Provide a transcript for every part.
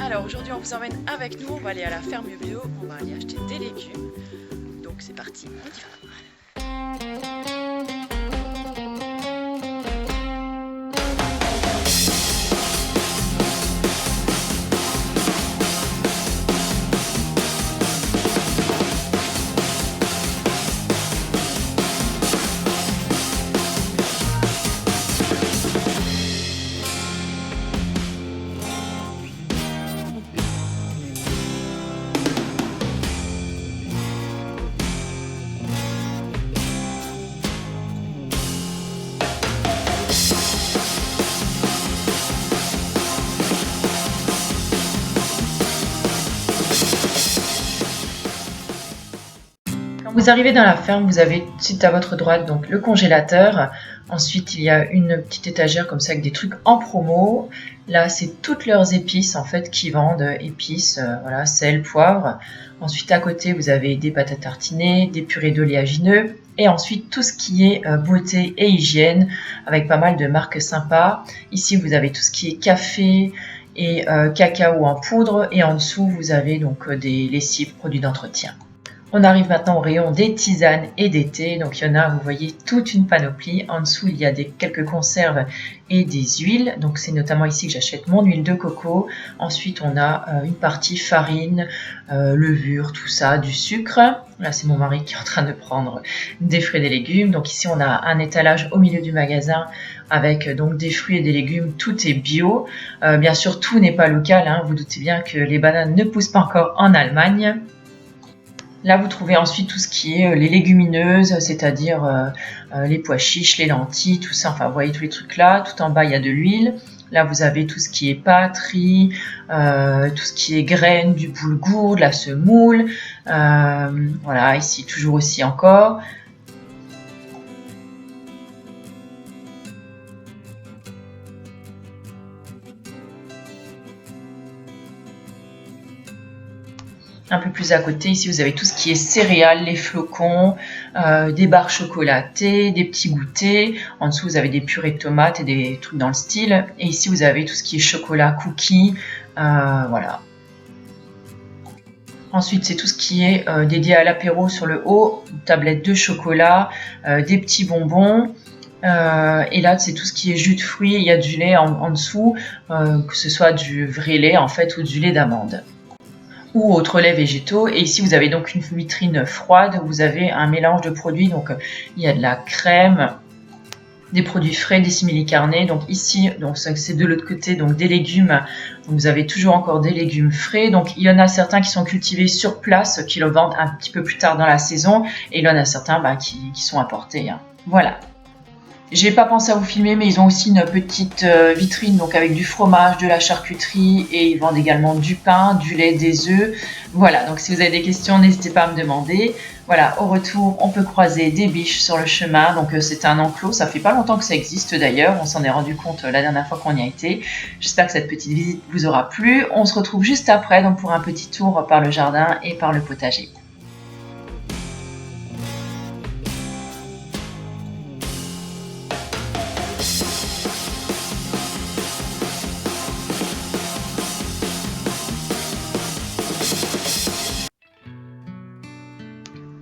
Alors aujourd'hui on vous emmène avec nous, on va aller à la ferme bio, on va aller acheter des légumes. Donc c'est parti, on y va. Quand vous arrivez dans la ferme, vous avez tout de suite à votre droite donc le congélateur. Ensuite, il y a une petite étagère comme ça avec des trucs en promo. Là, c'est toutes leurs épices en fait qui vendent, épices, voilà, sel, poivre. Ensuite, à côté, vous avez des pâtes à tartiner, des purées d'oléagineux. Et ensuite, tout ce qui est beauté et hygiène avec pas mal de marques sympas. Ici, vous avez tout ce qui est café et cacao en poudre. Et en dessous, vous avez donc des lessives, produits d'entretien. On arrive maintenant au rayon des tisanes et des thés. Donc il y en a, vous voyez, toute une panoplie. En dessous, il y a quelques conserves et des huiles. Donc c'est notamment ici que j'achète mon huile de coco. Ensuite, on a une partie farine, levure, tout ça, du sucre. Là, c'est mon mari qui est en train de prendre des fruits et des légumes. Donc ici, on a un étalage au milieu du magasin avec donc des fruits et des légumes. Tout est bio. Bien sûr, tout n'est pas local, hein. Vous doutez bien que les bananes ne poussent pas encore en Allemagne. Là, vous trouvez ensuite tout ce qui est les légumineuses, c'est-à-dire les pois chiches, les lentilles, tout ça. Enfin, vous voyez tous les trucs là. Tout en bas, il y a de l'huile. Là, vous avez tout ce qui est pâtes, riz, tout ce qui est graines, du boulgour, de la semoule. Voilà, ici, toujours aussi encore. Un peu plus à côté, ici, vous avez tout ce qui est céréales, les flocons, des barres chocolatées, des petits goûters. En dessous, vous avez des purées de tomates et des trucs dans le style. Et ici, vous avez tout ce qui est chocolat, cookies, voilà. Ensuite, c'est tout ce qui est dédié à l'apéro sur le haut, une tablette de chocolat, des petits bonbons. Et là, c'est tout ce qui est jus de fruits. Il y a du lait en dessous, que ce soit du vrai lait en fait ou du lait d'amande ou autres laits végétaux. Et ici, vous avez donc une vitrine froide où vous avez un mélange de produits. Donc, il y a de la crème, des produits frais, des simili-carnés. Donc ici, donc c'est de l'autre côté, donc des légumes. Donc, vous avez toujours encore des légumes frais. Donc, il y en a certains qui sont cultivés sur place, qui le vendent un petit peu plus tard dans la saison. Et il y en a certains qui sont importés, hein. Voilà. J'ai pas pensé à vous filmer, mais ils ont aussi une petite vitrine donc avec du fromage, de la charcuterie et ils vendent également du pain, du lait, des œufs. Voilà, donc si vous avez des questions, n'hésitez pas à me demander. Voilà, au retour, on peut croiser des biches sur le chemin. Donc c'est un enclos, ça fait pas longtemps que ça existe d'ailleurs. On s'en est rendu compte la dernière fois qu'on y a été. J'espère que cette petite visite vous aura plu. On se retrouve juste après donc pour un petit tour par le jardin et par le potager.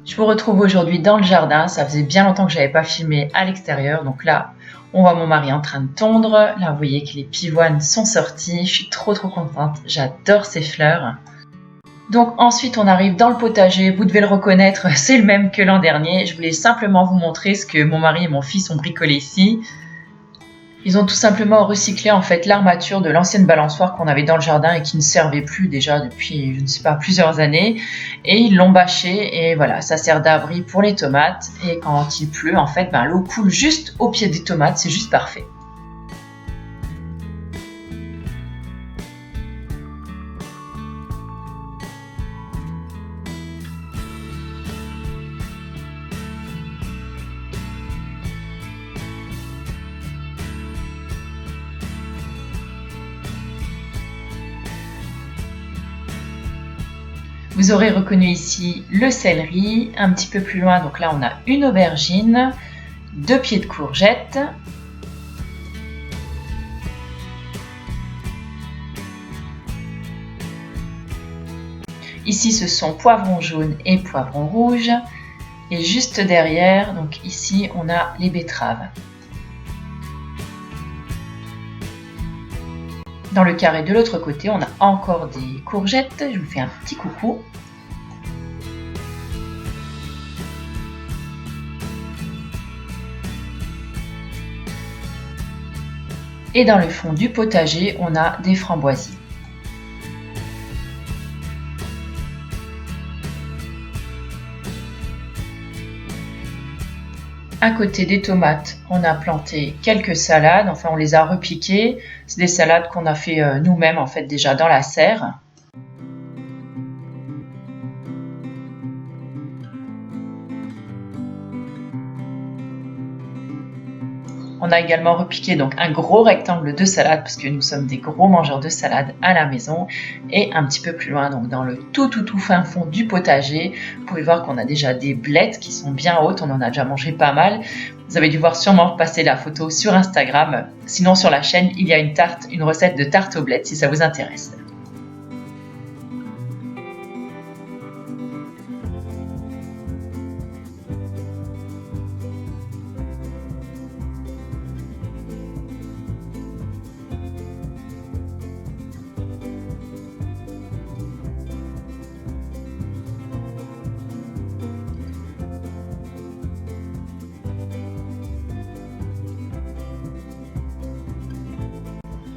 Je vous retrouve aujourd'hui dans le jardin. Ça faisait bien longtemps que je n'avais pas filmé à l'extérieur. Donc là, on voit mon mari en train de tondre. Là, vous voyez que les pivoines sont sorties. Je suis trop contente. J'adore ces fleurs. Donc ensuite, on arrive dans le potager. Vous devez le reconnaître, c'est le même que l'an dernier. Je voulais simplement vous montrer ce que mon mari et mon fils ont bricolé ici. Ils ont tout simplement recyclé en fait l'armature de l'ancienne balançoire qu'on avait dans le jardin et qui ne servait plus déjà depuis, je ne sais pas, plusieurs années. Et ils l'ont bâché et voilà, ça sert d'abri pour les tomates. Et quand il pleut, en fait, l'eau coule juste au pied des tomates, c'est juste parfait. Vous aurez reconnu ici le céleri, un petit peu plus loin, donc là on a une aubergine, 2 pieds de courgettes, Ici, ce sont poivrons jaunes et poivrons rouges. Et juste derrière, donc ici, on a les betteraves. Dans le carré de l'autre côté, on a encore des courgettes. Je vous fais un petit coucou. Et dans le fond du potager, on a des framboisiers. À côté des tomates, on a planté quelques salades, enfin on les a repiquées. C'est des salades qu'on a fait nous-mêmes en fait déjà dans la serre. On a également repiqué donc un gros rectangle de salade parce que nous sommes des gros mangeurs de salade à la maison. Et un petit peu plus loin, donc dans le tout fin fond du potager, vous pouvez voir qu'on a déjà des blettes qui sont bien hautes. On en a déjà mangé pas mal. Vous avez dû voir sûrement passer la photo sur Instagram. Sinon sur la chaîne, il y a une recette de tarte aux blettes si ça vous intéresse.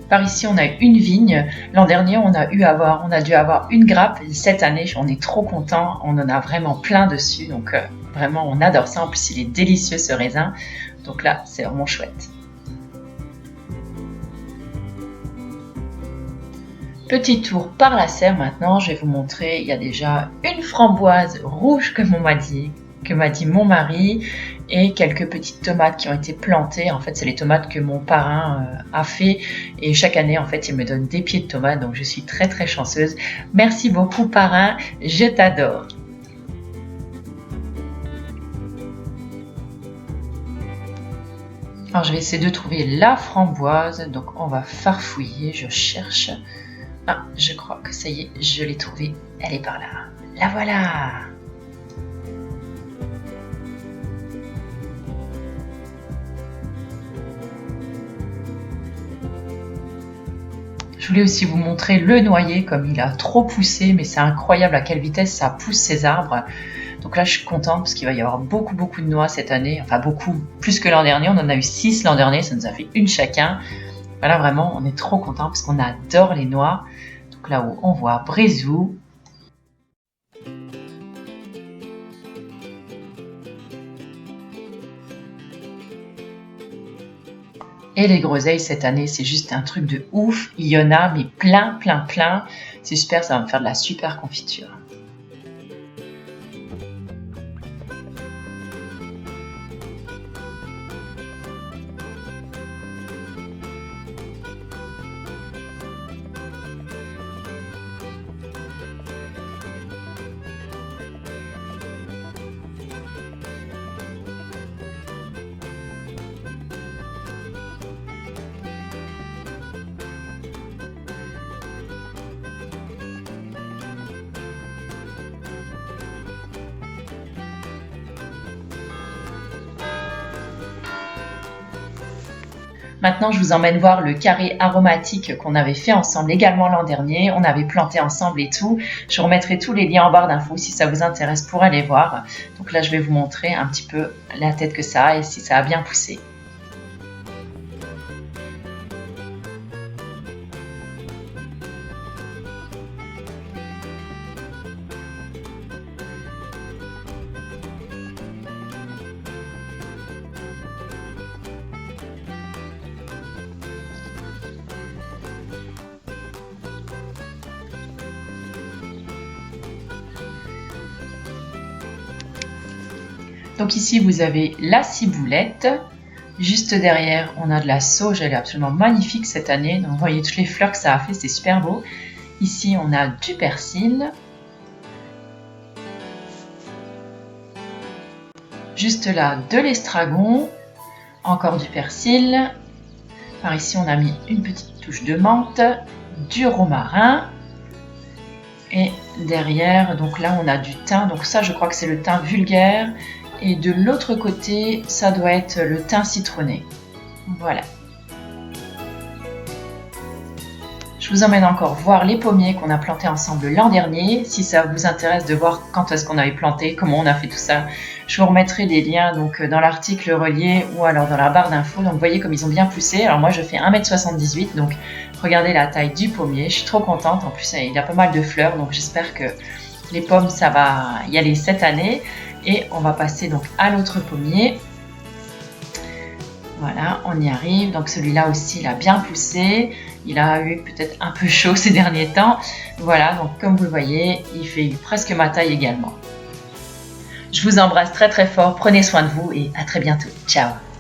Par ici, on a une vigne. L'an dernier, on a dû avoir une grappe. Cette année, on est trop content. On en a vraiment plein dessus. Donc, vraiment, on adore ça. En plus, il est délicieux, ce raisin. Donc là, c'est vraiment chouette. Petit tour par la serre maintenant. Je vais vous montrer. Il y a déjà une framboise rouge, que m'a dit mon mari, et quelques petites tomates qui ont été plantées. En fait, c'est les tomates que mon parrain a fait, et chaque année, en fait, il me donne des pieds de tomates, donc je suis très chanceuse. Merci beaucoup, parrain, je t'adore. Alors, je vais essayer de trouver la framboise, donc on va farfouiller, je cherche. Ah, je crois que ça y est, je l'ai trouvée, elle est par là. La voilà! Je voulais aussi vous montrer le noyer, comme il a trop poussé, mais c'est incroyable à quelle vitesse ça pousse ces arbres. Donc là, je suis contente parce qu'il va y avoir beaucoup de noix cette année. Enfin, beaucoup, plus que l'an dernier. On en a eu 6 l'an dernier, ça nous a fait une chacun. Voilà, vraiment, on est trop contents parce qu'on adore les noix. Donc là-haut, on voit Brézou. Et les groseilles cette année, c'est juste un truc de ouf. Il y en a, mais plein. C'est super, ça va me faire de la super confiture. Maintenant, je vous emmène voir le carré aromatique qu'on avait fait ensemble également l'an dernier. On avait planté ensemble et tout. Je remettrai tous les liens en barre d'infos si ça vous intéresse pour aller voir. Donc là, je vais vous montrer un petit peu la tête que ça a et si ça a bien poussé. Donc ici, vous avez la ciboulette. Juste derrière, on a de la sauge. Elle est absolument magnifique cette année. Donc, vous voyez toutes les fleurs que ça a fait, c'est super beau. Ici, on a du persil. Juste là, de l'estragon. Encore du persil. Par ici, on a mis une petite touche de menthe, du romarin. Et derrière, donc là on a du thym, donc ça je crois que c'est le thym vulgaire. Et de l'autre côté, ça doit être le thym citronné. Voilà. Je vous emmène encore voir les pommiers qu'on a plantés ensemble l'an dernier. Si ça vous intéresse de voir quand est-ce qu'on avait planté, comment on a fait tout ça, je vous remettrai les liens donc, dans l'article relié ou alors dans la barre d'infos. Donc vous voyez comme ils ont bien poussé. Alors moi je fais 1,78 m, donc regardez la taille du pommier. Je suis trop contente. En plus il y a pas mal de fleurs, donc j'espère que les pommes ça va y aller cette année. Et on va passer donc à l'autre pommier. Voilà, on y arrive. Donc celui-là aussi, il a bien poussé. Il a eu peut-être un peu chaud ces derniers temps. Voilà, donc comme vous le voyez, il fait presque ma taille également. Je vous embrasse très très fort. Prenez soin de vous et à très bientôt. Ciao!